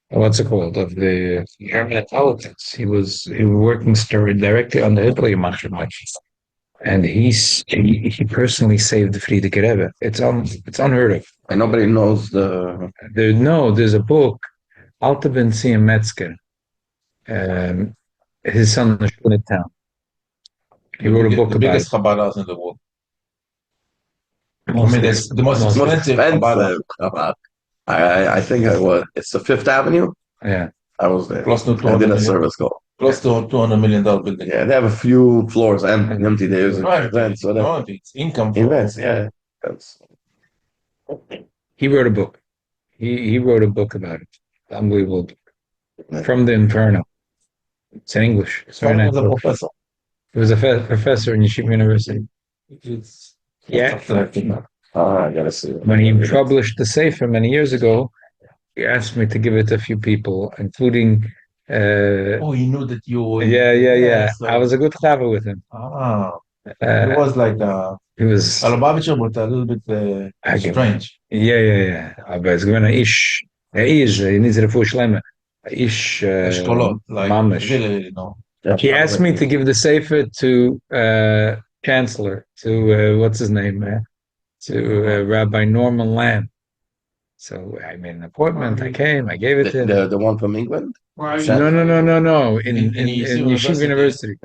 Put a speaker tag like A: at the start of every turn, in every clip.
A: what's it called, of the German politics. He was working directly on the Hitler Machiavelli. And he personally saved the Friedrich Rebbe. It's unheard of.
B: And nobody knows the.
A: There's a book, Alte Benzin Metzger. His son in the town. He wrote a book
C: the
A: about
C: biggest
A: it.
C: Chabad in the world. I
A: Most
C: mean, it's the most
A: most
C: expensive Chabad.
B: Chabad. I think it's the Fifth Avenue.
A: Yeah.
B: I was there.
C: Close to
B: I
C: 200
B: did a
C: million.
B: service call.
C: Close to $200 million building.
B: Yeah, they have a few floors and empty days and
C: Right.
B: events, whatever.
C: No, it's income.
B: Events, yeah. That's
A: He wrote a book. He wrote a book about it. Unbelievable. From the Inferno. It's in English. It's very nice
C: The
A: book.
C: professor.
A: He was a professor in Yeshiva University.
C: It's
A: Yeah.
B: I gotta see it.
A: When he published the Sefer many years ago, he asked me to give it to a few people, including
C: Oh, he knew that you.
A: yeah.
C: So,
A: I was a good chava with him.
C: it was like
A: He was
C: Alabavitcher, but a little bit strange.
A: yeah. Aber es gewinnt he needs a full shlemma.
C: Eshkolot, like
A: mamish.
C: really, no.
A: He asked me to give the Sefer to Chancellor, to what's his name, to Rabbi Norman Lamb. So I made an appointment. I came. I gave it to him.
B: The one from England?
A: No. In Yeshiva University.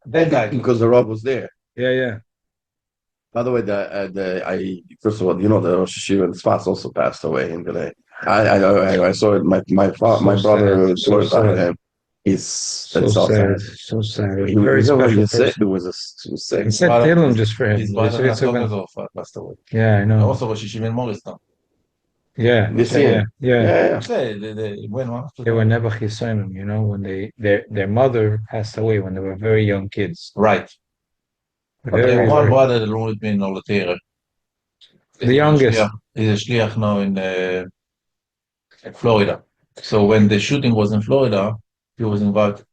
C: That guy.
B: Because the Rob was there.
A: Yeah.
B: By the way, first of all, you know, the Rosh Hashiva and Sfas also passed away in Galay. I saw it. My brother was him. He's
A: So sad.
B: He
A: Very
B: was
A: special
B: sick.
A: person.
B: It was sick.
A: He said Tehillim just for him.
C: His passed away.
A: Yeah, I know.
C: Also, was Yeshiva in Morristown.
A: Yeah.
B: This year.
A: Yeah.
C: They
A: were never chisonim, when their mother passed away when they were very young kids.
C: Right.
A: Very,
C: One
A: very-
C: brother that only been in the
A: The youngest.
C: He's a shliach now in Florida. So when the shooting was in Florida, he was invited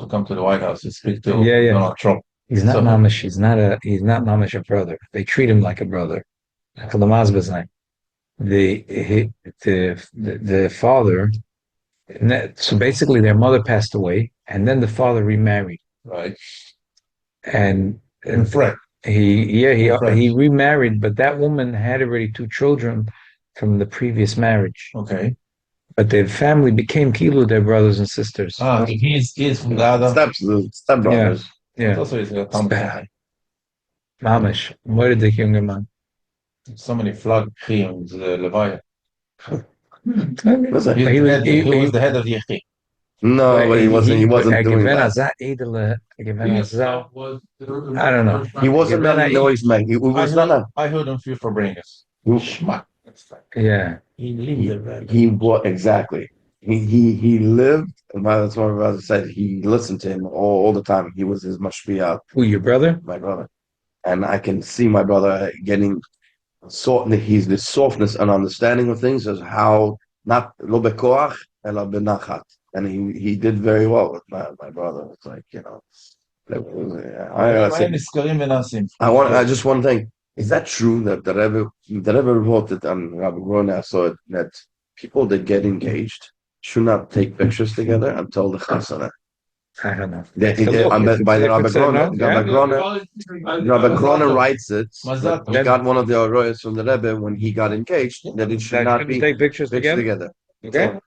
C: to come to the White House to speak to
A: Yeah.
C: Donald Trump.
A: He's not
C: So-
A: mamish. He's not mamish a brother. They treat him like a brother. The father. So basically, their mother passed away, and then the father remarried,
C: Right.
A: and
C: In French.
A: he remarried, but that woman had already 2 children from the previous marriage.
C: Okay.
A: But their family became Kilo, their brothers and sisters.
C: He's from the other.
B: Stepbrothers.
A: Yeah,
C: Also, he's a
A: bad. Mamish, moeder dik jonge man.
C: so many flag crimes, Levaya.
B: Listen,
A: He
C: was the head of the Yechid.
B: no, but he wasn't doing that.
A: I don't know.
B: He wasn't that noise man. He was not.
C: I heard him few for bringers. Schmack.
A: Yeah.
B: He was exactly. He lived, and that's what my brother said. He listened to him all the time. He was his mashpia,
A: Who, your brother?
B: my brother, and I can see my brother getting he's the softness and understanding of things as how not lo bekoach ela benachat, and he did very well with my brother. It's like I just one thing. Is that true that the Rebbe wrote it on Rabbi Grona? So that people that get engaged should not take pictures together until the chasana.
A: I don't know.
B: By the Rabbi Grona writes it.
C: Mazat.
B: He got one of the arroyos from the Rebbe when he got engaged that it should not be
A: take pictures together. Okay.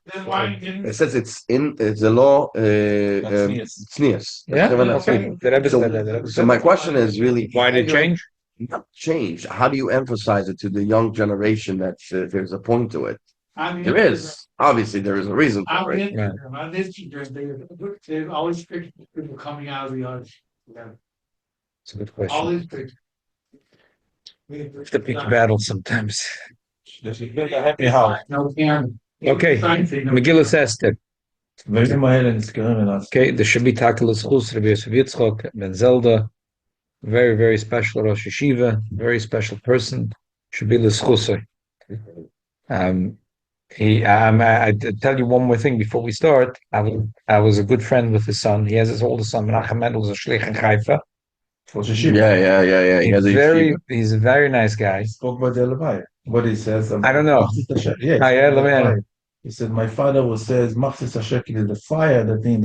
B: It says it's a law. Tznius.
A: Yeah. Okay. The Rebbe said that.
B: So my question is really
A: Why did it change?
B: not change. How do you emphasize it to the young generation that there's a point to it? There is. Obviously, there is a reason for it.
D: There's always pictures of people coming out of the audience.
A: It's a good
D: All
A: question.
D: these pictures.
A: It's the big battle sometimes.
C: Happy house.
D: No camera.
A: Okay. Megillah Esther.
C: Okay.
A: Okay, the should be Takelis Chus, Rabbi Yosef Yitzchok, Ben Zelda. Very, very special Rosh Hashiva, very special person. Should be L'Schusser. I tell you one more thing before we start. I was a good friend with his son. He has his oldest son, Menachem Mendel, who's a shlich in Haifa.
B: Yeah. He has
A: He's a very nice guy.
C: Spoke about the Levaya. what he says.
A: I don't know.
C: Yeah,
A: Let me know.
C: he said, my father will says, Machzis Hashekel is the fire, the thing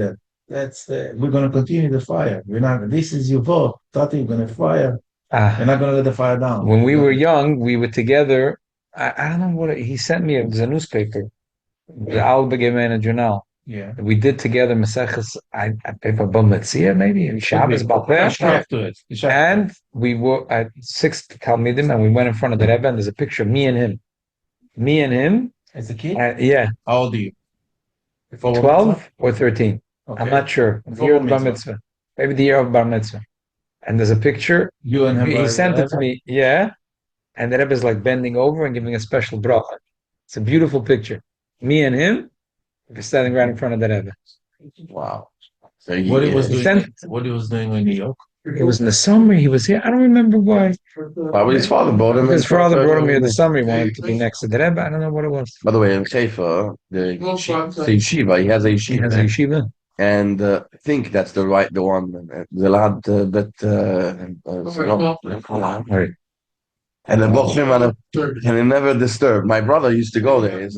C: we're going to continue the fire. We're not, this is your vote. Tati, you're going to fire. We're not going to let the fire down.
A: When we were young, we were together. I don't know what he sent me. It was a newspaper, the Al Begemein Journal.
C: Yeah.
A: We did together Maseches. I paper Bam Metzia maybe Shabbos Balpeh. And we were at 6 Talmidim, and we went in front of the Rebbe, and there's a picture of me and him.
C: As a kid?
A: Yeah.
C: How old are you?
A: 12 or 13.
C: Okay.
A: I'm not sure. The year of Bar Mitzvah. Maybe the year of Bar Mitzvah. And there's a picture.
C: You and him.
A: He sent it to me. Yeah. And the Rebbe is like bending over and giving a special bracha. It's a beautiful picture. Me and him, we're standing right in front of the Rebbe.
B: Wow. So
C: What he was doing in New York?
A: It was in the summer. He was here. I don't remember why.
B: Probably his father brought him.
A: His father brought him here in the summer. He wanted to be next to the Rebbe. I don't know what it was.
B: By the way, in Haifa, the yeshiva, he has a yeshiva.
A: He has a yeshiva.
B: And I think that's the one. The lad
A: Right.
B: and the Bochum and it never disturbed. My brother used to go there.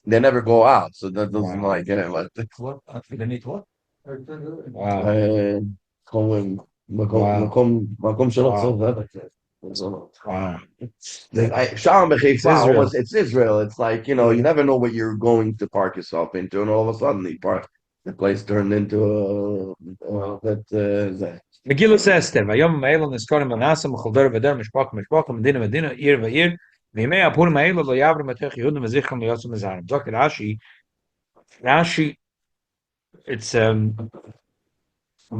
B: They never go out, so that doesn't like it.
C: What? They need what?
A: Wow.
B: מקום שלא צריך. It's Israel. It's like, you never know what you're going to park yourself into, and all of a sudden the place turned into
A: Megillah Esther, Vayom Ma'el Niskorim Manasa, Mechalder Veder, Mishpach, Medina, Ir Va'ir, Vimei Apur Ma'el, Lo Yavra Matech Yehudim, Mezicham, Yosem Mezarim. Dr. Rashi, it's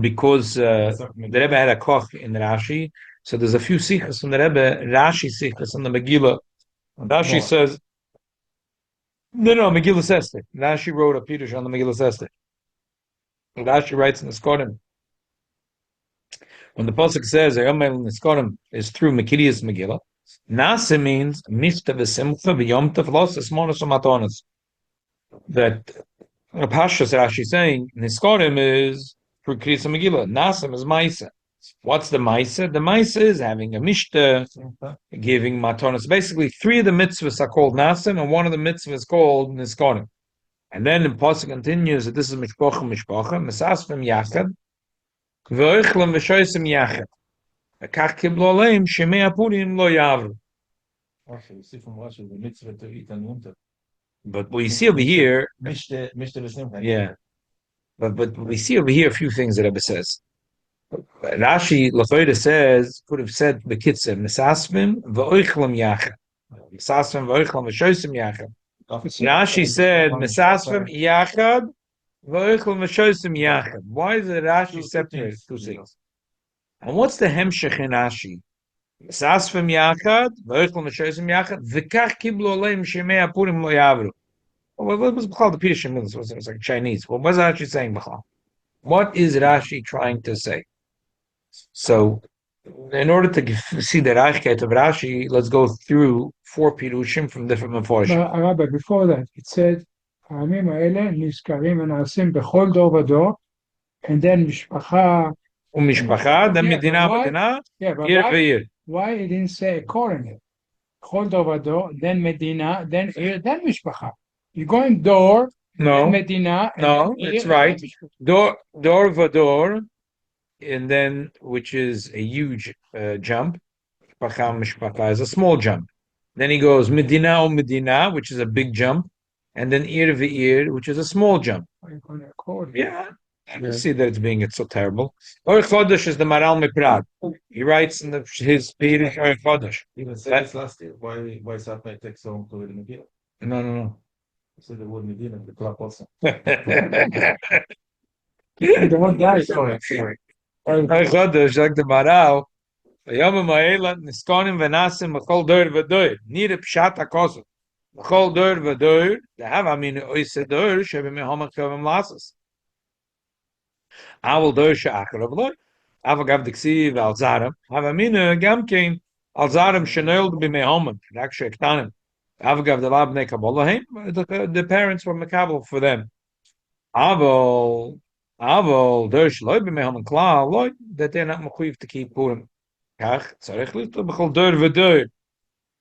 A: because the Rebbe had a koch in Rashi, so there's a few sichos from the Rebbe, Rashi sichos on the Megillah. Rashi says, no, Megillah Esther. Rashi wrote a Pirush on the Megillah Esther. Rashi writes in the Skorim, when the pasuk says "Ayom Niskorim" is through Mekilias Megillah, Nasa means Mifta v'Simcha v'Yom Tov Losas Monos Matonas. That Pashas Rashi saying Niskorim is through Kriyas Megillah. Nasim is Maisa. What's the Maisa? The Maisa is having a Mishta, giving Matonas. Basically, 3 of the mitzvahs are called Nasim, and 1 of the mitzvahs is called Niskorim. And then the pasuk continues that this is Mishpacha, Mesasvim Yachad. V'oichlem v'shoysim yachad. Kach kiblo aleim shemei Purim lo yavru.
C: We see from Rashi the mitzvah to eat and winter.
A: But we see over here,
C: Mishte v'simcha.
A: yeah. But we see over here a few things that Rebbe says. Rashi Lachoida says could have said b'kitzim Mesasvim v'oichlem yachad. Mesasvim v'oichlem v'shoysim yachad. Rashi said Mesasvim yachad. Why does the Rashi separate 2 things? And what's the hemshech in Rashi? Sasfim yachad, v'oichlem v'shoysim yachad, v'kach kiblu aleim shemei Purim lo yavru. What was called the Pirush? It was like Chinese. What was Rashi saying? What is Rashi trying to say? So, in order to see the Rashkeit of Rashi, let's go through 4 Pirushim from different Meforshim.
E: Rabbi, before that, it said, העמים האלה נזכרים ונעשים בכל דור ודור, and then משפחה...
A: ומשפחה, then מדינה, עיר ועיר.
E: Why it didn't say accordingly? בכל דור ודור, then מדינה, then עיר, then משפחה. You're going door,
A: no,
E: then מדינה,
A: no, that's right. Door vador, and then, which is a huge jump. Mishpacha is a small jump. Then he goes Medina, which is a big jump. And then Ir v'ir, which is a small jump. Yeah, you see that it's so terrible. Or Chodesh is the Maral Miprad. He writes in his Pirush Or Chodesh.
C: Even said this last year. Why Sapmei takes so long to read the Megillah?
A: No.
C: He said the word Medina, the clock also.
E: Don't die.
C: Sorry.
A: Or Chodesh, like the Maral. V'yom ha'elat niskonim v'nasim v'chol dor v'dor. Nire pshat ha'kosov. V'chol dor v'dor. Dehav amin oise dor shebemehomach kavim lasas. Awel dor she'achar avloi. Avagav diksiv al zaram. Hav amin gamkein al zaram shenoiled b'mehomach. Rak she'ektanim. Avagav delab b'nei kabolahem. The parents were mekabel for them. Avol dor sheloi b'mehomach klal. Loi, that they're not mechuyev to keep Purim. Kach tzarich lito b'chol dor v'dor.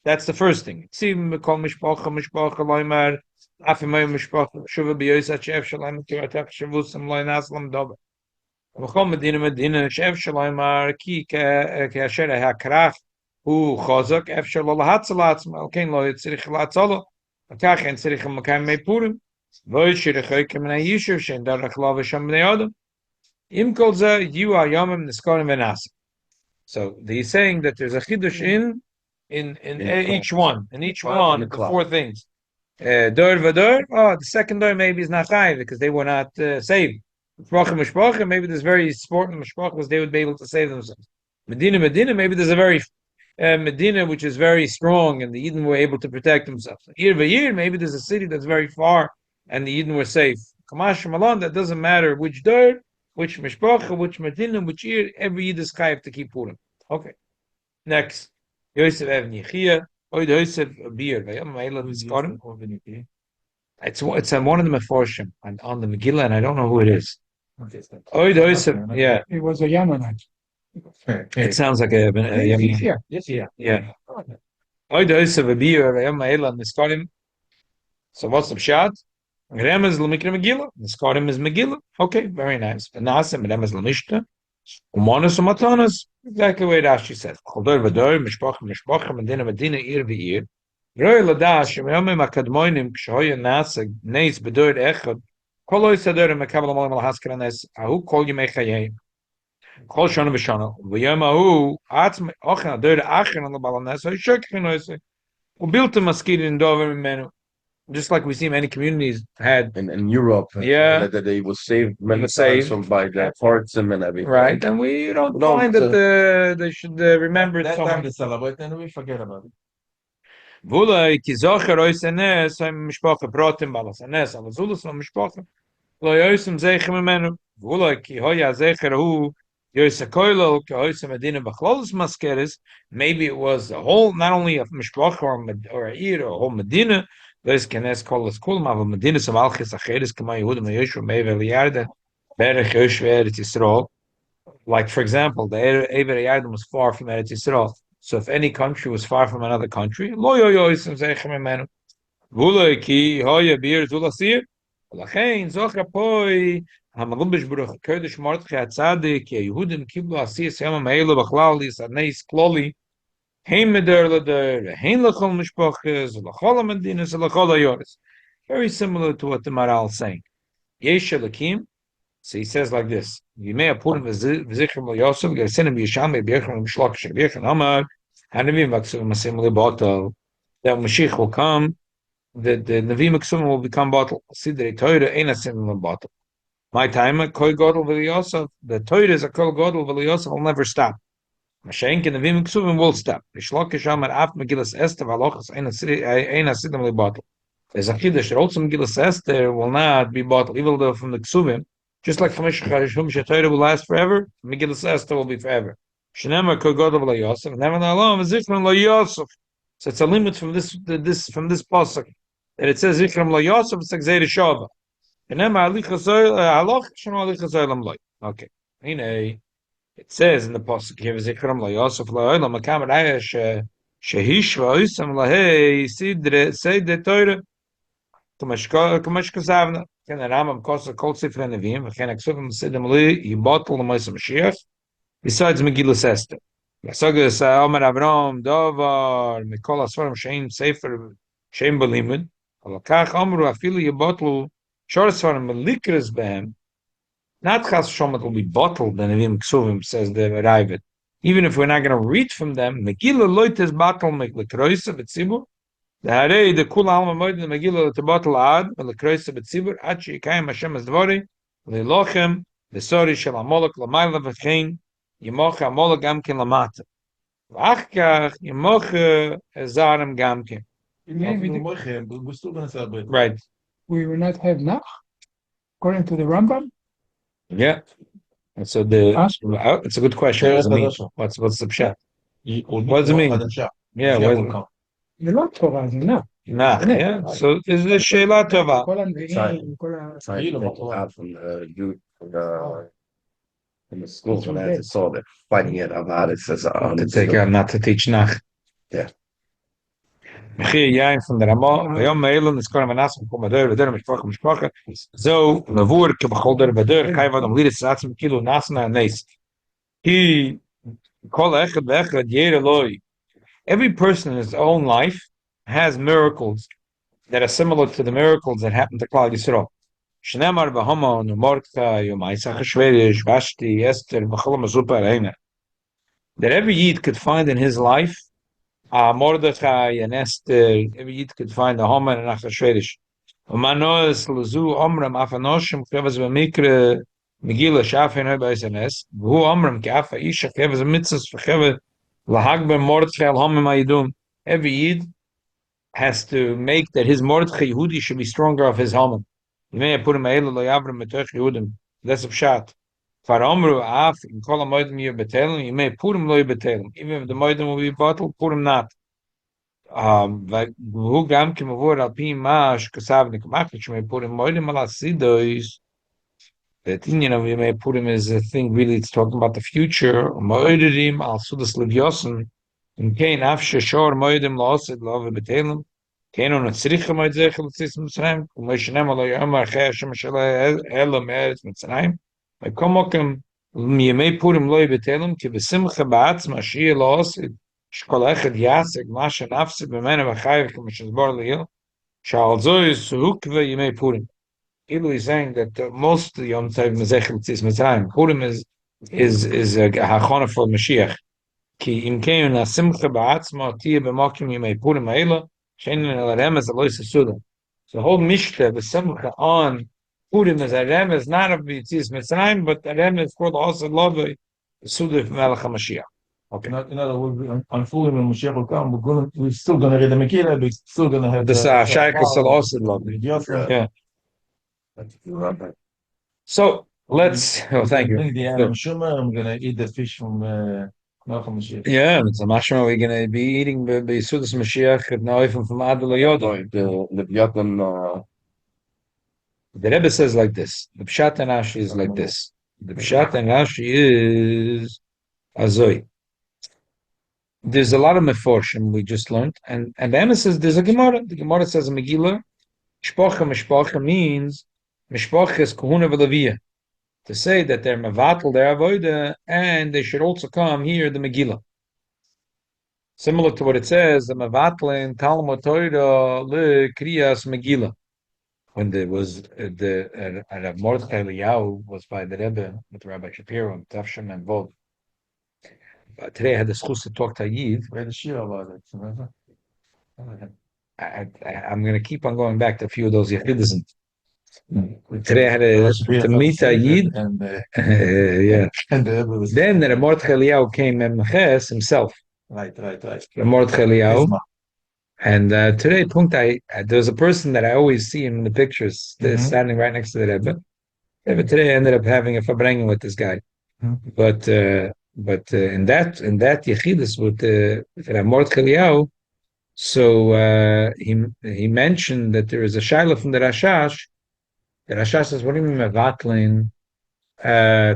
A: That's the first thing. Tzim mikol mishpacha loymar afimay mishpacha shuva b'yoysa chef shalom kiratach shavusam loy naslam dober. V'chol medina chef shalomar ki kasher hakrach hu chazak efshar lo lahatzalatz malkein lo yitzrich latzalo. Akach en tzrich makam mei Purim. V'oy shirich oikem na yishuv shen darach lo v'sham bnei adam. Im kol ze yu ayomim niskorim v'nasa. So he's saying that there's a chidush in each one. In each one, the four things. Dor v'dor. Oh, the second dor maybe is not chayiv because they were not saved. Mishpacha, maybe there's very important mishpachas they would be able to save themselves. Medina, maybe there's a very Medina which is very strong and the Eden were able to protect themselves. Year by year, maybe there's a city that's very far and the Eden were safe. Kamash Malon, that doesn't matter which dor, which mishpacha, which Medina, which year, every Yid is chayiv to keep Purim. Okay. Next. Yosef Ev Nichia, Oid Yosef Beer. It's one of the Meforshim on the Megillah, and I don't know who it is. Oid Yosef, yeah.
E: It was a Yemenite.
A: It sounds like a Yemen. Yeah. Oid Yosef Beer, Niskarim. So what's the pshat? Remez l'mikra Megillah. Niskarim is Megillah. Okay, very nice. V'nasem Remez l'mishta. Umanas umatanas. Exactly the way Rashi says. Chodor v'dor, mishpacha, medina, ir v'ir. Roi ladash, yomim akadmoinim, kshoya nasa, neis b'dor echad, kol ois ador, mekabel amolim al-haskara nes, ahu kol yimei chayim. Kol shana v'shana. V'yom ahu, atzm, ochen ador achen al bala nes, ois shokichin ois. Ubilta maskirin dover menu. Just like we see many communities had
B: in Europe,
A: yeah,
B: that they were saved many times by the Pharsim and everything.
A: Right, and we don't find that they should remember it.
C: That
A: so
C: time
A: much.
C: they celebrate and we forget about it.
A: V'ulay ki zocher ois enes haim mishpacha protim balas enes al zulus no mishpacha lo yoisem zeichem imenu v'ulay ki hoya zecher hu yoisa koilo ki hoisa medina b'chlolus maskeres. Maybe it was a whole, not only a mishpacha or a ir or a whole medina. This kenes kolos kulma av medina some alchis acheres kama Yehudim Yeshua Mever Liyarda Berech Yoshua Eretz Yisrael. Like for example, the Ever Yarden was far from Eretz Yisrael. So if any country was far from another country, lo yo yoisem zeichem imenu. V'ulay ki hoya bir zulasir. Lachein zocher poi hamalum b'shburuch kodesh Mordechai Atzadik Yehudim kiblu asiyas yom ha'elu b'chlal yisarneis kloli. Hein meder leder, hein lechol mishpachas, lechol amedinas, lechol ayoris. Very similar to what the Maral is saying. Yesh Elakim. So he says like this: Yimei Purim v'zichrim l'Yosef, gersinim yisham b'yechrim b'shlokish b'yechrim amar hanavim v'ksuvim asim li'botel. That Mashiach will come, the Navim Ksuvim will become bottle. Sidrei Torah ein asim li'botel. My time, kol godel v'Yosef, the Torah is a kol godel v'Yosef will never stop. Mashenk and the Navim Ksuvim will stop. B'shlokish amar af Megillas Esther v'alochas ein asidim li'botel. There's a chiddush that also Megillas Esther will not be bottled, even though from the Ksuvim. Just like Chamesh Charishum Shetayra will last forever, Megillas Esther will be forever. Shenemar Kogodav La Yosef, never Na'alam Zikram La Yosef. So it's a limit from this pasuk that it says Zikram La Yosef. It's like Zayre Shava. Shenemar Alichazoy Haloch Shenu Alichazoy Lam Loy. Okay. It says in the pasuk here Zikram La Yosef La Olam Makam Raya Shehishva Isam Lahei Sidre Seide Torah. Kamash Kasavna. Can the Rambam kosa kol sifrei nevim v'chen aksuvim sidem li yibotel l'mois Mashiach besides Megillas Esther. V'sagas Omer Avram Davar Mikol Asfarim Shein Sefer Shein Belimud Alakach Omru Afilu yibotel Shor Asfarim Melikras Behem. Not Chas Shom it will be bottled the Nevim Ksuvim, says the Ravid. Even if we're not going to read from them, Megillah loites batal meklikroisa b'tzibur. The Harei the Kula Alma Moed the Megillah to bottle ad meklikroisa b'tzibur ad sheikayim Hashem as dvari leilochem the sori shel amolok lamayla v'chein yemocha amolok gamkin lamata v'achkach yemocha ezarim gamkin.
C: We're still going to celebrate.
A: Right.
E: We will not have Nach, according to the Rambam.
A: Yeah. And so it's a good question. What does it mean? What's the pshat? What does it mean? Yeah, what?
E: The Lord Torah is enough.
A: Nah, yeah. So is the Sheila Tova?
B: In the schools when I had to solve it, fighting it about it says
A: to take out not to teach Nach.
B: Yeah.
A: Mechir Yain from the Ramah, Vayom Meilun, it's going to Manas, Kumadur, Vadur, Mishpacha, So, Navur, Kibacholder, Vadur, Kaivan, Lidis, Satzim, Kilo, Nasna, and Nes. He, Kol Echad, Echad, Yer Eloi. Every person in his own life has miracles that are similar to the miracles that happened to Klal Yisrael. Shnemar v'Haman u'Mordechai u'Ma'asach Shverish Vashti Esther v'Chol Mazupa Reina. That every Yid could find in his life Mordechai and Esther. Every Yid could find a Haman and Achashverish. U'Manoes Lazu Omram Afanoshim Kevaz v'Mikre Megillah Shafin Hebais Enes. V'Hu Omram Ke'afa Isha Kevaz v'Mitzvos v'Kevaz L'Hagber Mordechai al-Haman Ma'idum. Every Yid has to make that his Mordechai Yehudi should be stronger of his Haman. You may have put him Eila lo Yavram Metoch Yehudim. That's a pshat. Far Omru Af in Kol HaMoedim Yer Betelim. You may put him lo Betelim. Even if the Moedim will be bottled, put him not. Who Gam Kimavur Al Pi Mash Kasav Nikmach. You may put him Moedim Al Asidois. That you know you may put him as a thing. Really, it's talking about the future. Moedim Al Sudas Levyosen. In Kain Afshe Shor Moedim Lo Osid Lo Betelim. كانوا نصريخ ما يتزاخل تسيس مصرين ومش نعمل يعمر خيش مش إلا مارس مصرين ويكمكم يمي بورم لوي بتالم كي بسمخة بعتم أشياء لأصل شكل أخد ياسك ماشا نفسي بمعنى بخايف كمش نزبار ليل شعال زوي سهوك يمي بورم Ilu is saying that most Yom Tov Mezechel Tzis Mitzrayim Purim is a hachana for Mashiach ki im kein na simcha ba'atzma tia b'makim yimei Purim ha'ela so the whole Mishnah, the Simcha on Purim is a remez, not of Yitzis Mitzrayim, but a remez for the Asa Love, Suda Melech HaMashiach. Okay.
C: In other words, on Purim when Mashiach will come, we're still going to read the Megillah, we're still going to have
A: the Shaykhs of Asa Love. Yeah. So let's. Oh, thank you.
C: Bring the Adam Shumer. I'm going to eat the fish from Malcham Mashiach.
A: Yeah, it's a mashma. We're going to be eating the Sudas Mashiach now from Adel Yoda. The Rebbe says like this. The Pshat and Rashi is like this. The Pshat and Rashi is Azoi. There's a lot of meforshim we just learned, and the Emma says there's a Gemara. The Gemara says a Megillah. Mishpacha means Mishpacha is Kohuna v'Leviyah. To say that they're mevatel their avoda, and they should also come here the Megillah. Similar to what it says, the mevatel in Talmud Torah le kriyas Megillah. When there was the Rav Mordechai Eliyahu was by the Rebbe with Rabbi Shapiro and Tafshim and Vod. But today I had the schus to talk to Yid.
C: We had a shir about it. Remember?
A: I'm going to keep on going back to a few of those Yechidism. Today I had to meet a Yid.
C: And,
A: yeah.
C: And the Rebbe was...
A: Then Rav Mordechai Eliyahu came Memches himself.
C: Right.
A: Rav Mordechai Eliyahu. And today, there's a person that I always see in the pictures standing right next to the Rebbe. Rebbe today ended up having a farbrengen with this guy. But in that Yechidus with Rav Mordechai Eliyahu, so he mentioned that there is a shaila from the Rashash. The Rashash says, what do you mean mevatlin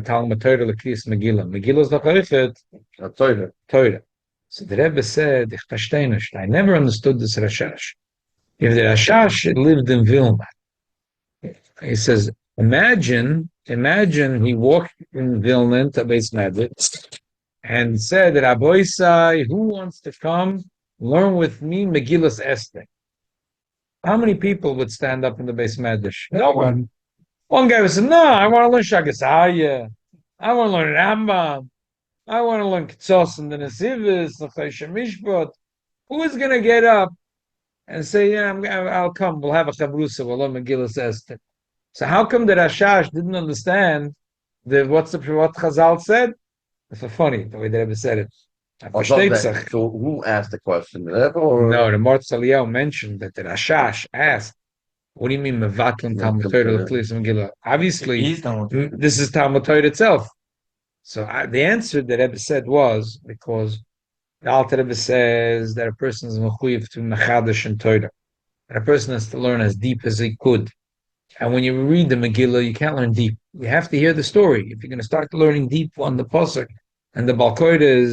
A: Talmud Torah l'kriyas Megillah? Megillah is the Torah. So the Rebbe said, I never understood this Rashash. If the Rashash lived in Vilna, he says, imagine he walked in Vilna to Beis Medrash and said, Rabbi Isai, who wants to come learn with me Megillas Esther? How many people would stand up in the Beis Medrash? No one. One guy would say, no, I want to learn Shagasaya. I want to learn Rambam. I want to learn Ketzos and the Nesivis, the Choshen Mishpat. Who is going to get up and say, yeah, I'll come, we'll have a Chavrusa, we'll learn Megillas Esther. So how come the Rashash didn't understand what Chazal said? It's funny, the way the Rebbe said it.
B: So who asked the question? The Rebbe or?
A: No, the Mordechai Eliyahu mentioned that the Rashash asked, what do you mean Mevatlin Talmud Torah l'Klis Megillah? Obviously, this is Talmud Torah itself. So the answer that Rebbe said was because the Alter Rebbe says that a person is mechuyev to mechadash and Torah. And a person has to learn as deep as he could. And when you read the Megillah, you can't learn deep. You have to hear the story. If you're going to start learning deep on the pasuk, and the Balkoida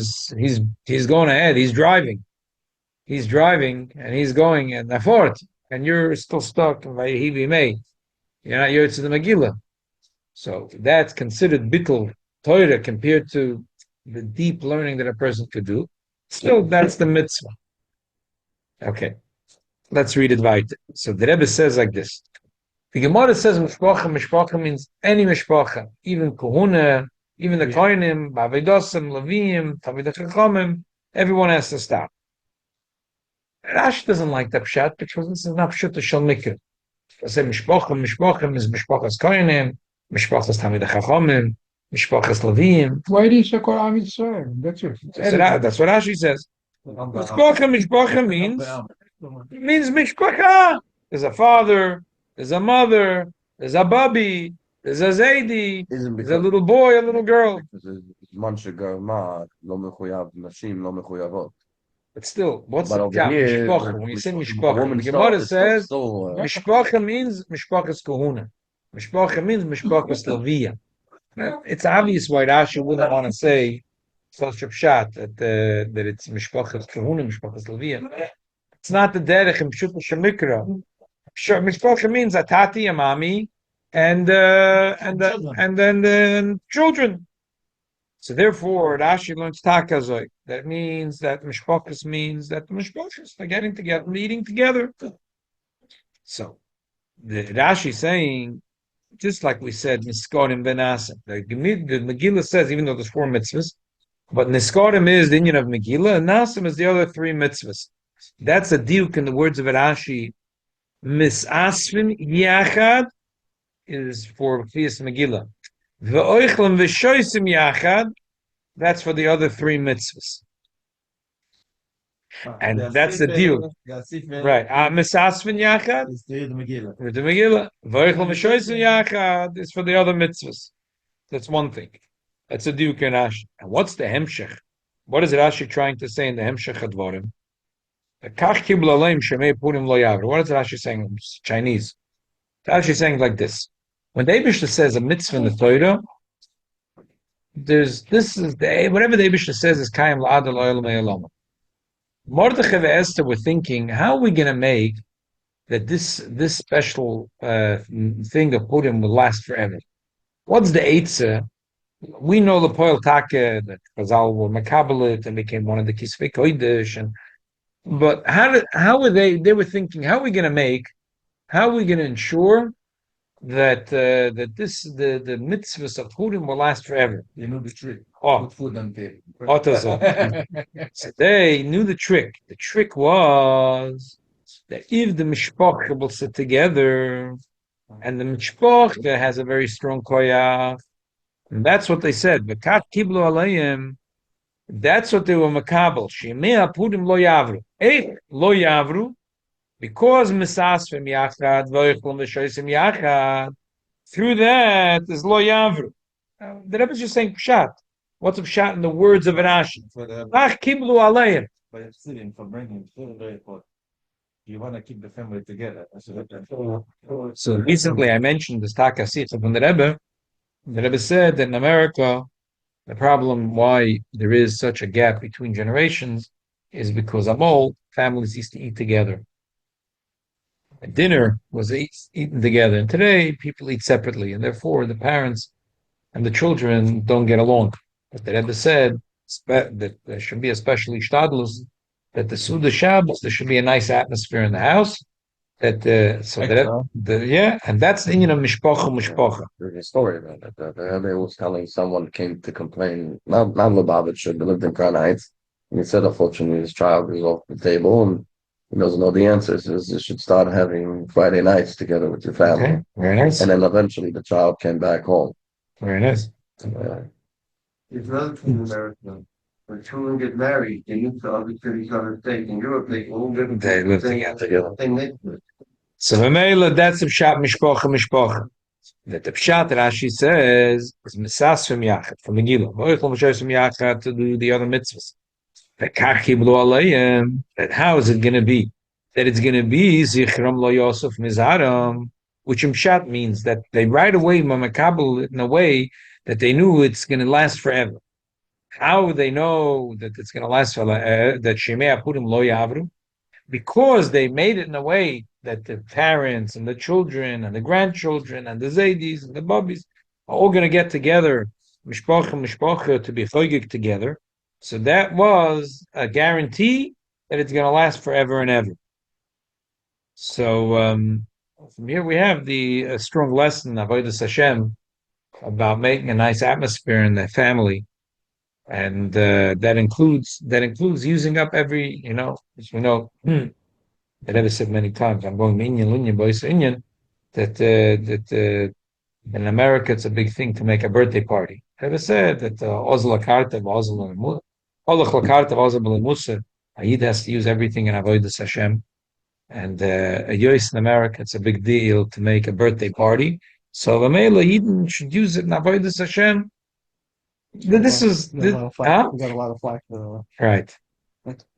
A: he's going ahead, he's driving. he's driving and he's going in the fort, and you're still stuck by Hivi May. You're not Yotze the Megillah. So that's considered bittul Torah compared to the deep learning that a person could do. Still, that's the mitzvah. Okay, let's read it right. So the Rebbe says like this. The Gemara says mishpacha means any mishpacha, even kohuna, even the kohenim, ba'avedosim, levim, talmidei chachamim, everyone has to stop. Rashi doesn't like that pshat because this is not pshat shel mikra. I say mishpacha is mishpachas kohenim, mishpachas talmidei chachamim, mishpachas levim.
E: Why do you say Kol Am Yisrael? That's it.
A: That's what Rashi says. Mishpacha means mishpacha. There's a father, there's a mother, there's a bubby, there's a zaidi, there's a little boy, a little girl. But still, what's the mishpacha? When you say mishpacha, the Gemara says mishpacha means mishpachas kohuna. Mishpacha means mishpachas lavia. It's obvious why Rashi wouldn't want to say such a pshat that it's mishpachas kohuna, mishpachas lavia. It's not the derech in pshuta shemikra. Sure, mishpacha means a tati, a mommy, and then children. So therefore, Rashi learns takazoy. That means that mishpachas means that the mishpachas are getting together, meeting together. So the Rashi is saying, just like we said, niskorim benasim. The Megillah says, even though there's 4 mitzvahs, but niskorim is the union of Megillah, and nasim is the other 3 mitzvahs. That's a diuk in the words of Rashi. Misasvin yachad is for Kfiyas Megillah. Ve'oichlam v'shoisim yachad, that's for the other 3 mitzvahs. And that's the deal. Right. Misasvin yachad
C: is the Megillah.
A: With the Megillah. Ve'oichlam v'shoisim yachad is for the other mitzvahs. That's one thing. That's a diuk in Rashi. And what's the hemshech? What is Rashi trying to say in the hemshech advarim? What is Rashi saying in Chinese? Rashi saying like this. When the Eibishter says a mitzvah in the Torah, whatever the Eibishter says is Kayim La'ad L'Olam E'olam. Mordechai and Esther were thinking, how are we going to make that this special thing of Purim will last forever? What's the Eitzah? We know the Poel Take, that Chazal were Makabalit and became one of the Kisvei Kodesh, but how were they were thinking, how are we going to ensure that the mitzvahs of Purim will last forever?
C: You know the trick.
A: Oh,
C: put food on table.
A: So they knew the trick. The trick was that if the mishpacha will sit together, and the mishpacha has a very strong koyach, and that's what they said. V'kat kiblu alayim. That's what they were makabel. Shemei Purim lo yavru. Lo yavru, because misasvim yachad v'oichlom v'shoisim yachad. Through that is lo yavru. The Rebbe is just saying pshat. What's a pshat in the words of Rashi? Ach kiblu alayim.
C: But it's sitting for bringing food very important. You want to keep the family together.
A: So recently I mentioned this takasita from the Rebbe. The Rebbe said that in America, the problem why there is such a gap between generations is because all families used to eat together. Dinner was eaten together, and today people eat separately, and therefore the parents and the children don't get along. But the Rebbe said that there should be a special ishtadlus, that the Suda Shabbos, there should be a nice atmosphere in the house. And that's the union of mishpacha.
B: There's a story about it. The Rebbe was telling someone came to complain, not Lubavitch, they lived in Crown Heights, and he said, unfortunately, his child is off the table and he doesn't know the answers. You should start having Friday nights together with your family.
A: Okay, very nice.
B: And then eventually the child came back home.
A: Very nice.
F: It's relative in America. When children get married, they move to other cities, other states. In Europe, they all live
B: together.
F: Same neighborhood.
A: So V'meila, that's the pshat mishpacha. That the pshat Rashi says is misasvim yachad from Megillah. V'oichlom v'shoisim yachad to do the other mitzvahs. That how is it going to be? That it's going to be zichram lo yosef mizaram, which in pshat means that they right away mamakabel in a way that they knew it's going to last forever. How they know that it's going to last for that Shemei Purim lo yavru? Because they made it in a way that the parents and the children and the grandchildren and the zaydis and the bubbies are all going to get together, mishpacha, to be choygig together. So that was a guarantee that it's going to last forever and ever. So from here we have the strong lesson of Avodas Hashem about making a nice atmosphere in the family, and that includes using up every, as we know, that Rebbe said many times. I'm going Inyan Lunyan Boys Inyan that in America it's a big thing to make a birthday party. Rebbe said that Ozla Karta Ozla Musa, a Yid has to use everything in Avodas Hashem. And a Yois in America, it's a big deal to make a birthday party. So the Mela Yidden should use it in Avodas Hashem. This is
G: We got a lot of flack for
A: right.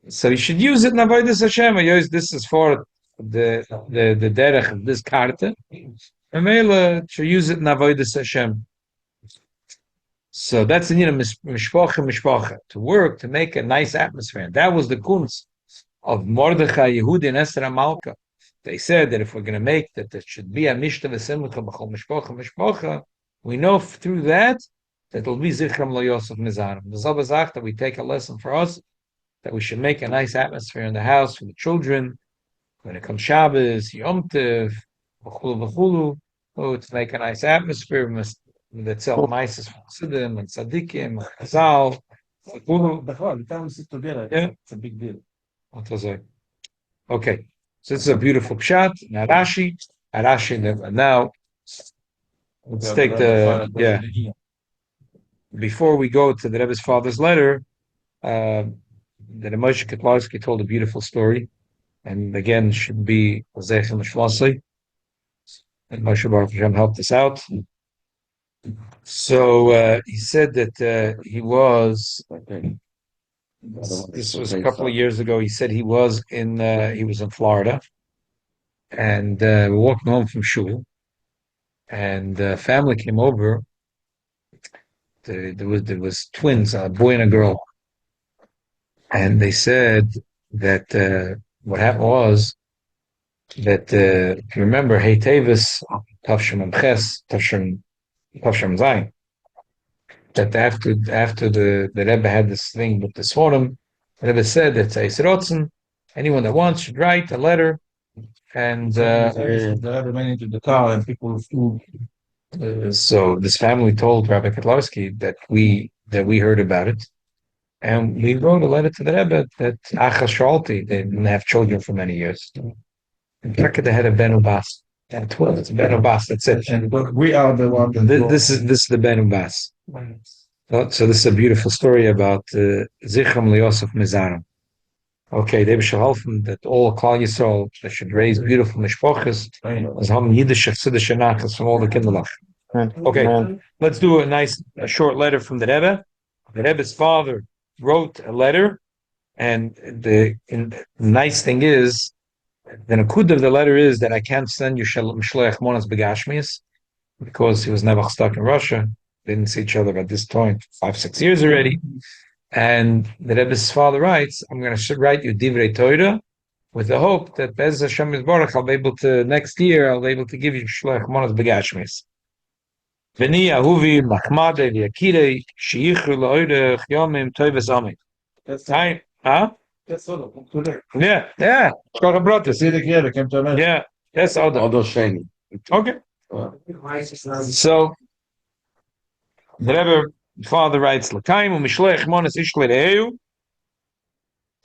A: So you should use it in Avodas Hashem. This is for the derech of this karta. The Mela should use it in Avodas Hashem. So that's the mishpacha, to work to make a nice atmosphere. And that was the kunz of Mordechai, Yehudi, and Esther Malka. They said that if we're going to make that there should be a mishta v'simcha b'chol mishpacha, we know through that it'll be zichram lo Yosef mizarim. The Zaba Zach that we take a lesson for us that we should make a nice atmosphere in the house for the children when it comes Shabbos, Yom Tov, v'chulu, to make a nice atmosphere. That sell mices from Siddim and Tzaddikim, Chazal.
C: The time we sit together, it's a big deal.
A: Okay, so this is a beautiful pshat. Now Rashi, now let's take before we go to the Rebbe's father's letter, the Moshe Ketlarski told a beautiful story, and again should be Zechem Shvasi, and Moshe Baruch Hashem helped us out. So he said that he was. This was a couple of years ago. He said he was in Florida, and we're walking home from shul, and family came over. There was twins, a boy and a girl, and they said that what happened was that if you remember, Hey Tavis, Tavshim Ches, Tavshim Zayin, that after the Rebbe had this thing with the Sforim, the Rebbe said that anyone that wants should write a letter, and
C: the Rebbe went into the car and people flew.
A: So this family told Rabbi Kotlarski that we heard about it, and we wrote a letter to the Rebbe that Achas Shalti, they didn't have children for many years. In fact, they had a Ben Ubas. And 12, it's Ben Ubas, that's it.
C: But we are the one that
A: this is the Ben Ubas. So this is a beautiful story about Zichram LeYosef Mizarim. Okay, they should help them that all Klal Yisrael they should raise beautiful mishpochas as ham Yiddish Chassidish nachas from all the kinderlach. Okay, let's do a short letter from the Rebbe. The Rebbe's father wrote a letter, and the nice thing is, the nakud of the letter is that I can't send you Mishloach Monas Begashmias because he was never stuck in Russia. They didn't see each other at this point 5-6 years already. And the Rebbe's father writes, I'm going to write you Divrei Torah with the hope that Bez Hashem Yisborach, I'll be able to, next year, I'll be able to give you Shloach Monas Begashmias. V'ni Ahuvi Machmade V'yakirei Sheyichru L'oirech Yomim Toivas Amid.
C: That's
A: Time, huh?
C: That's all.
A: Yeah. Shkocha Brothers.
C: See the Rebbe came to America.
A: Yeah, that's Odo.
B: Odo Sheni.
A: Okay. So the Rebbe father writes, "L'kaim u'mishleich monas ish l're'eu."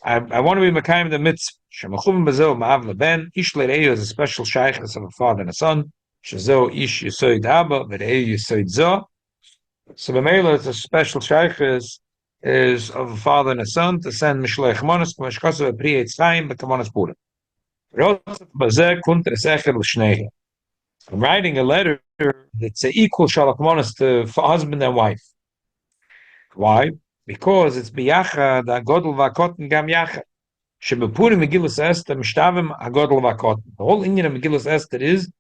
A: I want to be Mekayim the mitzvah. Shemachuvim b'zeh ma'av leben. Ish l're'eu is a special shaykhus of a father and a son. Shezo ish yisoid abba v're'eu yisoid zo. So b'meila it's a special shaykhus is of a father and a son to send mishleich monas k'mashkasu v'pri yitzchayim b'kamonas purim. Rosef b'zeh kunt esecher l'shneihem. I'm writing a letter that's equal shalach monas to husband and wife. Why? Because it's biyacha da godel vakoten gam yacha. Shebepurim Megillas Esther mishtavim hagodel vakoten. The whole Indian of Megillas Esther is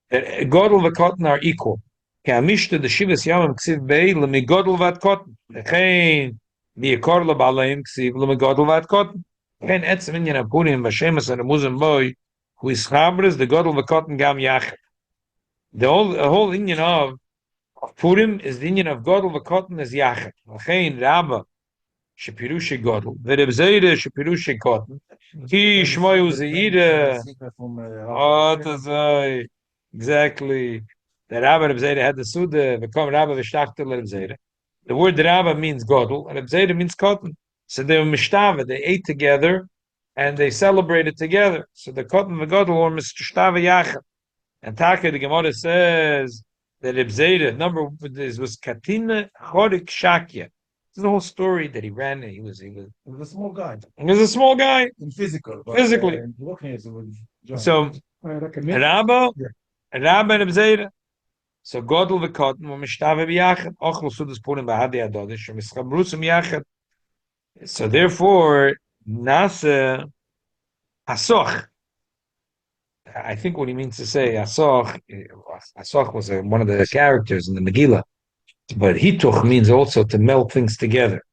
A: that godel vakoten are equal. Ke'amishta the shivas yamim ksiv bei lemigodel vat kotten. Kein mi'ekor lo ba'aleim ksiv lemigodel vat kotten. Kein etzem inyan apurim v'shemas and amuzim boy who is chabres the godel v'kotten gam yachet. The whole inyan of Purim is the inyan of godel v'kotten is yachet. Kein rabba shepirushi godel v'reb zeire shepirushi kotten. Ki shmoyu zeire. Oh, that's exactly. The Rabbi Reb Zera had the Suda, become Rabbi V'shtachtel Reb Zera. The word Rabbi means godel, and Reb Zera means cotton. So they were mishtava, they ate together, and they celebrated together. So the cotton and the godel were mishtava yachad. And Taka, the Gemara says that Reb Zera, number this was Katina Chorik Shakya. This is the whole story that he ran. He was
C: He was a small guy.
A: He was a small guy.
C: In physical. But,
A: Physically.
C: Looking at it was
A: So
E: Like a
A: Rabba,
C: Yeah.
A: Rabba and Reb Zera. So godel v'kotten were mishtave b'yachet. Ochel sudas purim b'hadi adodish. Mischabrusum yachet. So therefore, nasa asoch. I think what he means to say asoch. Asoch was one of the characters in the Megillah, but hituch means also to melt things together.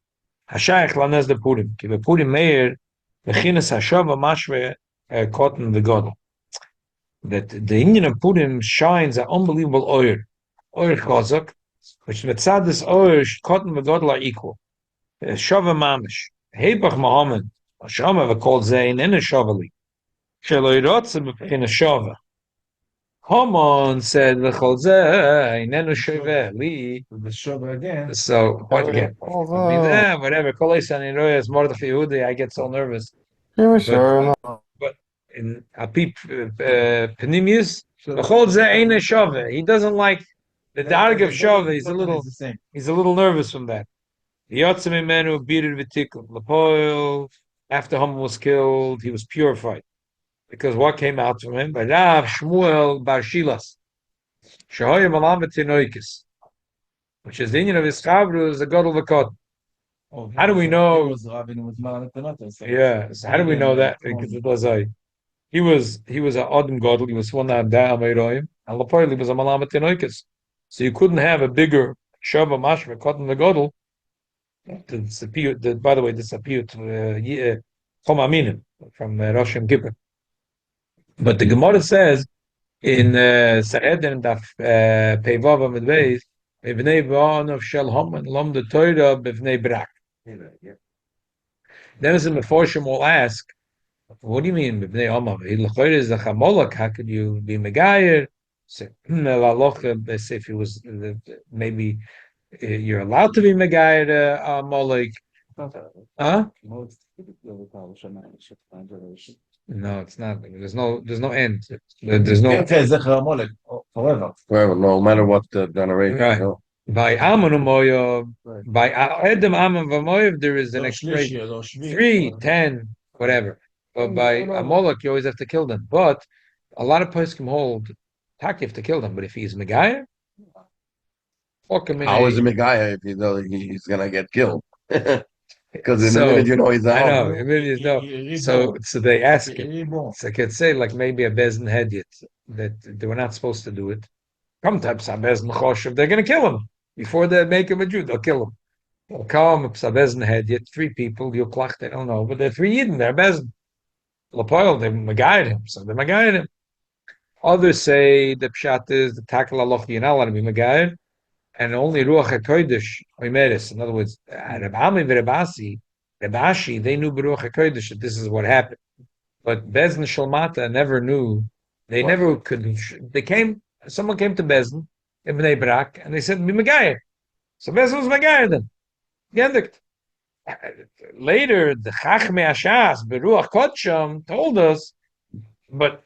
A: Hashayach lanez the purim. Ki purim meir v'chinas hashava mashve kotten v'godel. That the Indian of Purim shines an unbelievable oil chazak, which mitzad this oil, cotton and godel are equal. Shava mamish, hebach Muhammad, Shama called zayin in a shavali. Sheloirotze in a shava. Haman said v'chol zayin in a shavali.
C: the shove again.
A: So what again? Whatever. Koleisan in royas Mordechai Yehudi. I get so nervous. But in Apip Panimius, he doesn't like the darg of Shava. He's a little nervous from that. After Haman was killed, he was purified. Because what came out from him? By Rav Shmuel Bar Shilas, which is the union of his chavru, is the God of the Kod. How do we know? Yeah, so how do we know that? Because it was he was an Adam Godel, he was one that Amayroim, and Lapoili was a Malamat Tinoikis. So you couldn't have a bigger Shava Mashra cotton the Godel. By the way, this appeared to Chom Aminim from Rosh Kippur. But the Gemara says in Sa'edin Daf Peivav Amidbeis, B'nei Ba'an of Shel Haman, Lom the Torah B'nei Brak. Then as the Meforshim will ask, what do you mean B'nei Haman? L'choyer is the Chamolak, how could you be Megayer? If he was, maybe you're allowed to be Megayer Molek. Huh? No, it's not. There's no end. There's no
C: forever.
B: Forever, no matter what the generation.
A: Right.
B: You know.
A: By Amun Moyev, by Edom Amun Vamoyev, there is an expression 3, 10, whatever. But by Amalek, you always have to kill them. But a lot of poskim hold tak you have to kill them. But if he's Megaya,
B: How is a Megaya if you know he's gonna get killed? Because in a minute you know he's out.
A: I know, in a minute you know. So they ask him. So I could say like maybe a bezin had yet that they were not supposed to do it. Sometimes a bezin choshev, they're going to kill him before they make him a Jew. They'll kill him. They'll come. A bezin had yet 3 people. You klach, they don't know, but they're 3 Yidden. They're bezin. Lapoil, they magayed him, so they magayed him. Others say the pshat is the tackle aloch you're not allowed to be magayed. And only Ruach HaKodesh Oimeres. In other words, Reb Ami and Reb Ashi, they knew Ruach HaKodesh that this is what happened. But Bezin Shalmata never knew. They never could. Someone came to Bezin, in Bnei Brak, and they said, be Megayah. So Bezin was Megayah then. Gendikt. Later, the Chachmei Ashas, Beruach Kodsham, told us, but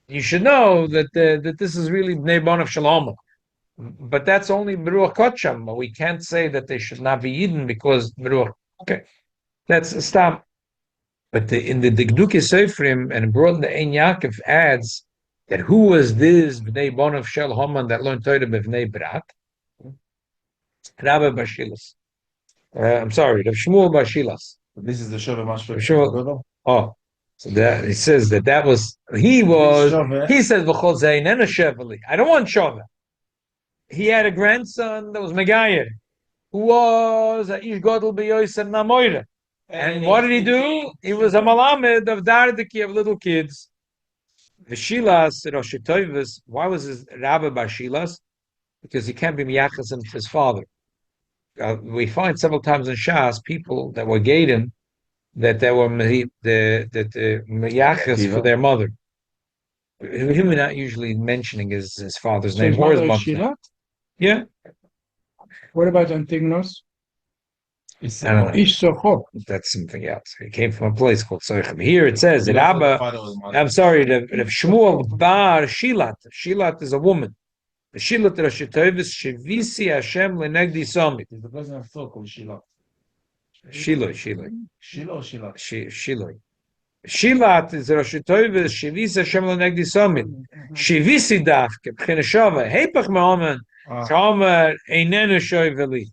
A: you should know that this is really Bnei Bon of Shalom. But that's only Beruach Kodsham. We can't say that they should not be Yidden because Beruach. Okay, that's a stop. But in the Dikduke Seifrim and brought in the Ein Yaakov adds that who was this Bnei Bon of Shel Haman that learned Torah b'Bnei Brak? Rabbi Bashilas. I'm sorry, Rav Shmuel Bashilas.
C: This is the Shova Mashra.
A: Oh, So that he says that was he said v'chol zeinen sheveli. I don't want shova. He had a grandson that was Megayer, who was a ish gadol b'yosef namoyre. And what did he do? He was a malamed of dardiki of little kids. The Shilas, Rosh Toivus, why was his rabbi by Shilas? Because he can't be miyachas him to his father. We find several times in Shas people that were Gadim that they were miyachas for their mother. Him not usually mentioning his father's
E: So
A: name
E: his
A: or his
E: mother is
A: mom's name.
E: Sheila?
A: Yeah.
E: What about Antignos?
A: I don't know.
E: Ish Sochot.
A: That's something else. He came from a place called Soichem. Here it says that Abba. I'm sorry, Rav Shmuel Bar Shilat. Shilat is a woman. The Shilat Rosh Toivus Shivisi Hashem Lenegdi Somit.
C: Is the person of Thor called Shiloh?
A: Shiloi.
C: Shiloh or Shiloh?
A: Shiloi. Shilat is Rosh Toivus Shivisi Hashem Lenegdi Somit. Shivisi Dafke B'china Shava Heipach Me'omen Chomer Einenu Shoiveli.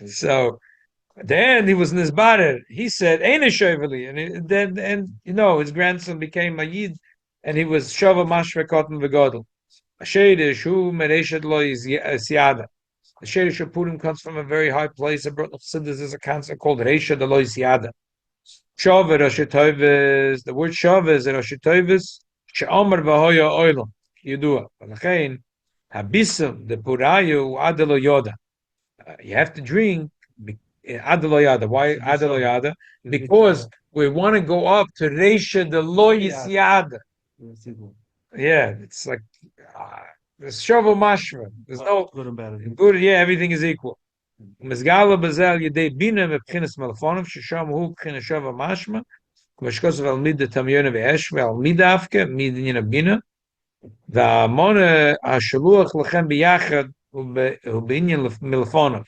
A: So then he was in his barer. He said, "Ain't a shoiveli," and his grandson became a yid, and he was shova mashva cotton v'godel. A sheidish who mereshet lo is yada. The sheidish of Purim comes from a very high place. A brought Chassidus is a concept called reisha de lo is yada. Shova Rosh Toivus. The word shova is Rosh Toivus. She'omer v'hoya oilam yidua. V'lachein habisam the purayu adelo yoda. You have to drink Adaloyada. Why Adaloyada? Because we want to go up to Reisha the Loyis Yada. Yeah, it's like there's Shovel Mashra. There's no
G: good and bad.
A: good. Yeah, everything is equal. Mizgala Bazel Yedei Bina Mepchinas Malafonov Shisham Hu Pchina Shova Mashma. Mashkos Val Mid the Tamyona Ve'esh Val Mid Afke Mid Nina Bina. The Mona Ashaluach Lachem Biyachad Ubinyan Milfonov.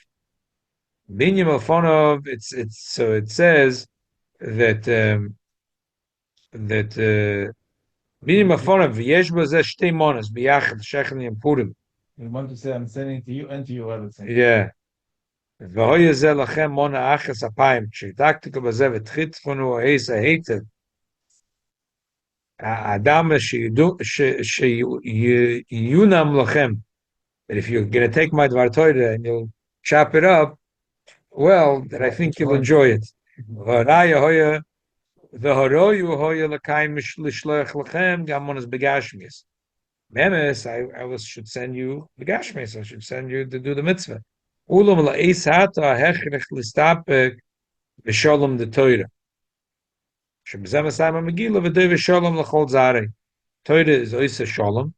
A: Binyan Milfonov. It's so it says that Binyan Milfonov V'yesh Bazeh Shtei Monas Biyachad Shechni and Purim.
C: You want to say, I'm sending it to you and to you everything.
A: Yeah. V'hoye zeh lachem mona achas apayim. Sh'yidaktiku bazeh v'tchitchunu ha'eis ha'heitev. Adam she'yunam lachem. But if you're going to take my Dvar Torah and you'll chop it up, well, then I think you'll enjoy it. V'haraya hoya v'haroyu hoya l'kayim l'shloach lachem gamonas begashmis. Memes, I should send you begashmis. I should send you to do the mitzvah. Ulam la'eis hata hechrech l'stapek v'sholom the Torah. Shebzem asayim ha'megillah v'doy v'sholom l'chol zarei. Torah is oisa sholom.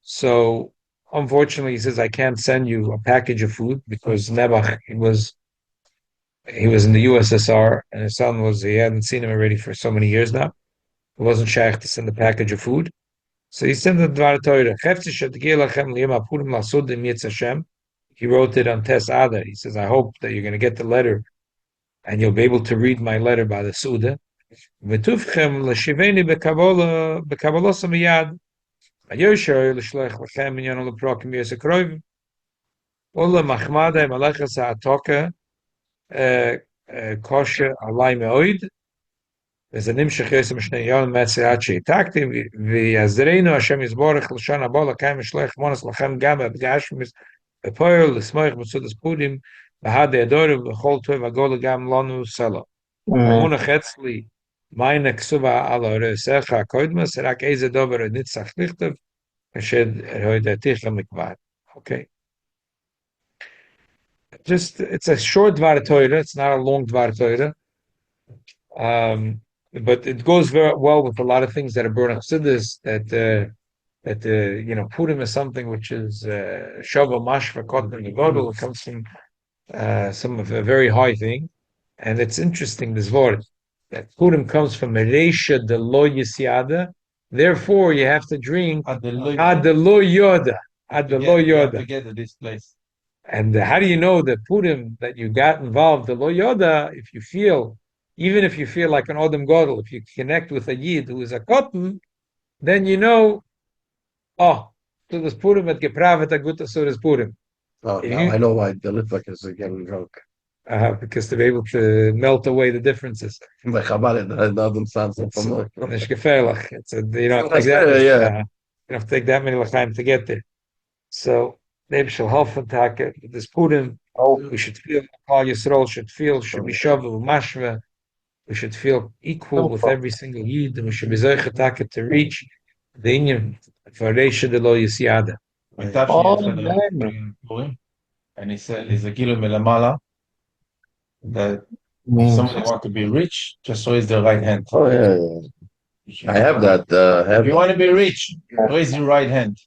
A: So, unfortunately, he says, I can't send you a package of food because Nebuch, he was in the USSR and his son he hadn't seen him already for so many years now. He wasn't shaykh to send a package of food. So he sent the Dvar Torah. He wrote it on Tes Adar. He says, I hope that you're going to get the letter and you'll be able to read my letter by the Suda. Kosher alay me'oid. There's a nimshach yosem shnei yon metzeh she'takti v'yazreinu Hashem yizborech l'shon haba l'kayim v'shlech monas l'chem gam v'gashmis v'poyel l'smoich b'tzudas purim v'had edorim v'chol tov v'gol gam lonu selo. Munach etzli meine ksuva ala resecha koidma serak eze dover nitzach lichtev v'shed hoidatich l'mikvad. Okay. It's a short Dvar Torah. It's not a long Dvar Torah. But it goes very well with a lot of things that are brought up. Chassidus that Purim is something which is Shava Mashva Kotan Negodol. It comes from some of a very high thing, and it's interesting this word that Purim comes from Reisha de Lo Yisyada. Therefore, you have to drink Ad de Lo Yoda. Ad de Lo Yoda.
C: To get to this place.
A: And how do you know the Purim that you got involved, the Lo Yoda, even if you feel like an Odom Godel, if you connect with a Yid who is a Cotton, then you know, so this Purim at Gepravet Aguta Suras Purim.
B: Oh, now I know why the Litvak is getting drunk.
A: because to be able to melt away the differences.
B: By Chabad, that doesn't sound so
A: It's
B: familiar.
A: nicht gefährlich. You don't
B: Like
A: take that.
B: that, yeah.
A: You don't have to take that many l'chaim to get there. So maybe shall help attack it. This Purim, we should feel Kal Yisrael should be shovel mashva. We should feel equal with every single yid, and we should be zeichet to reach the inyan for Reisha de lo Yisyada.
C: We touched in Purim, and he said, "Is a gilui melamala that if somebody want to be rich, just raise their right hand."
B: Oh yeah. I have that.
C: If you want to be rich, raise your right hand.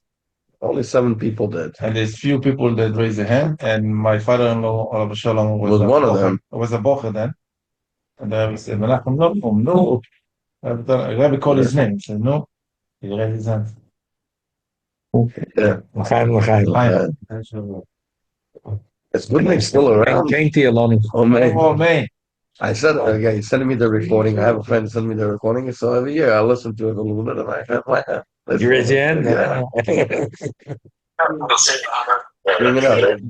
B: Only 7 people did.
C: And there's few people that raise their hand, and my father-in-law, Alav Shalom,
B: Was one of them.
C: Was a bocher then. And the Rebbe said, Menachem, no. The Rebbe called his name. He said, no. He raised his hand.
B: Yeah.
A: L'chaim.
B: It's good they're still around.
A: Kainti alone.
B: Oh man.
C: Oh, man.
B: I said, okay, he's sending me the recording. I have a friend send me the recording. So every year I listen to it a little bit and I have my hand.
A: You raise your hand?
B: Yeah. Bring it up.